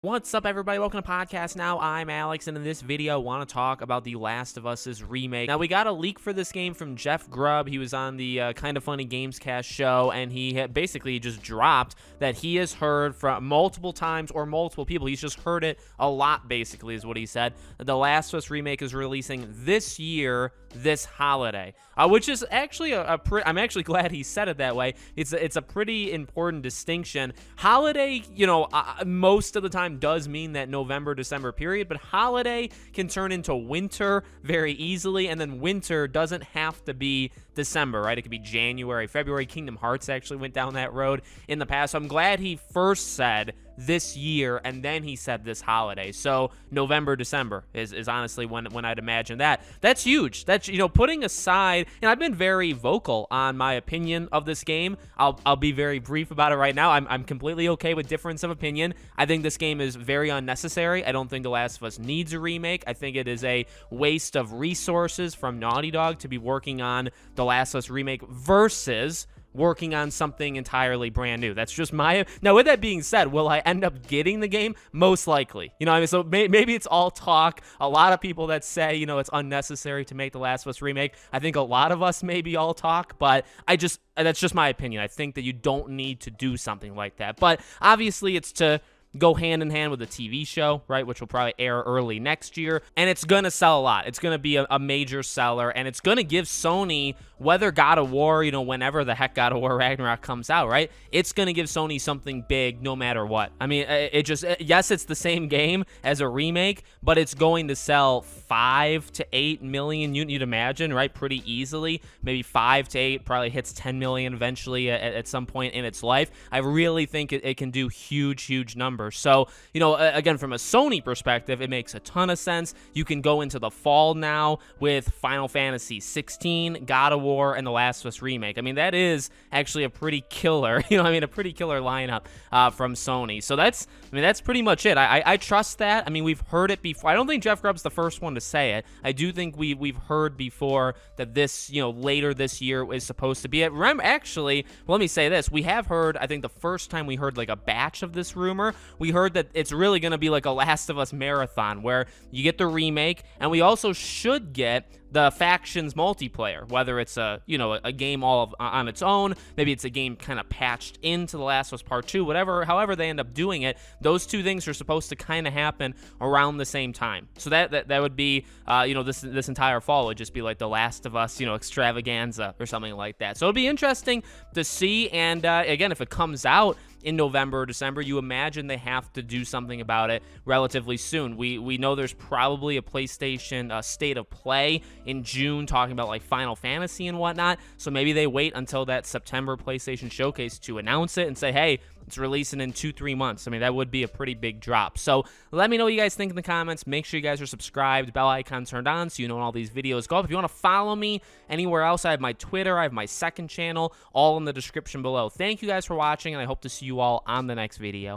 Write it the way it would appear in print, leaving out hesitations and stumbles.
What's up, everybody? Welcome to Podcast Now. I'm Alex, and in this video, I want to talk about The Last of Us's remake. Now, we got a leak for this game from Jeff Grubb. He was on the Kind of Funny Gamescast show, and he had basically just dropped that he has heard from multiple times or multiple people. He's just heard it a lot, basically, is what he said. The Last of Us remake is releasing this year, this holiday, which is actually I'm actually glad he said it that way. It's a pretty important distinction. Holiday, most of the time does mean that November, December period, but holiday can turn into winter very easily, and then winter doesn't have to be December, right? It could be January, February. Kingdom Hearts actually went down that road in the past. So I'm glad he first said this year, and then he said this holiday. So November, December is honestly when I'd imagine that. That's huge. That's, putting aside, and I've been very vocal on my opinion of this game. I'll be very brief about it right now. I'm completely okay with difference of opinion. I think this game is very unnecessary. I don't think The Last of Us needs a remake. I think it is a waste of resources from Naughty Dog to be working on The Last of Us remake versus working on something entirely brand new. That's just my... Now, with that being said, will I end up getting the game? Most likely. So maybe it's all talk. A lot of people that say, it's unnecessary to make The Last of Us remake. I think a lot of us maybe all talk, but that's just my opinion. I think that you don't need to do something like that. But obviously, it's to go hand in hand with a TV show, right, which will probably air early next year, and it's going to sell a lot. It's going to be a major seller, and it's going to give Sony, whether God of War, whenever the heck God of War Ragnarok comes out, right, it's going to give Sony something big no matter what. I mean, yes, it's the same game as a remake, but it's going to sell 5 to 8 million, you'd imagine, right, pretty easily. Maybe 5 to 8, probably hits 10 million eventually at some point in its life. I really think it can do huge numbers. So, again, from a Sony perspective, it makes a ton of sense. You can go into the fall now with Final Fantasy 16, God of War, and The Last of Us remake. I mean, that is actually a pretty killer, a pretty killer lineup from Sony. So that's pretty much it. I trust that. I mean, we've heard it before. I don't think Jeff Grubb's the first one to say it. I do think we've heard before that this, later this year is supposed to be it. Actually, let me say this. We have heard, I think the first time we heard like a batch of this rumor, we heard that it's really going to be like a Last of Us marathon where you get the remake, and we also should get the factions multiplayer, whether it's a game all on its own, maybe it's a game kind of patched into The Last of Us Part 2, however they end up doing it. Those two things are supposed to kind of happen around the same time. So that would be, this entire fall would just be like The Last of Us, extravaganza or something like that. So it'll be interesting to see, and again, if it comes out in November or December, you imagine they have to do something about it relatively soon. We know there's probably a PlayStation State of Play in June talking about like Final Fantasy and whatnot, so maybe they wait until that September PlayStation Showcase to announce it and say, hey, it's releasing in 2-3 months. I mean, that would be a pretty big drop. So let me know what you guys think in the comments. Make sure you guys are subscribed, bell icon turned on so you know when all these videos go up. If you want to follow me anywhere else, I have my Twitter, I have my second channel, all in the description below. Thank you guys for watching, and I hope to see you all on the next video.